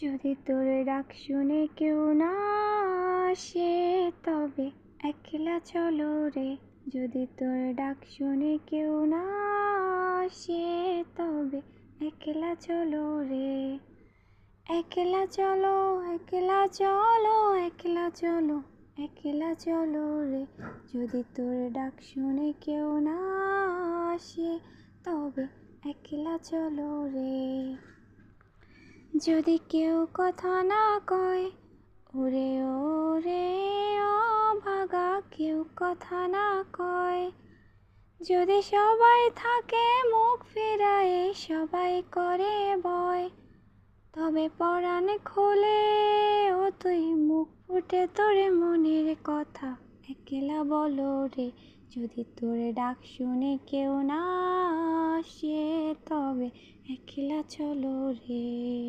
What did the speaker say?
যদি তোর ডাক শুনে কেউ না আসে তবে একলা চলো রে। যদি তোর ডাক শুনে কেউ না আসে তবে একলা চলো রে। একলা চলো, একলা চলো, একলা চলো, একলা চলো রে। যদি তোর ডাক শুনে কেউ না আসে তবে একলা চলো রে। যদি কেউ কথা না কয়, ওরে ওরে অভাগা, কেউ কথা না কয়। যদি সবাই থাকে মুখ ফিরায়ে, সবাই করে ভয়, তবে পরাণ খোলে ও তুই মুখ ফুটে তোরে মনের কথা একলা বলো রে। যদি তোর ডাক শুনে কেউ না আসে তবে একলা চলো রে।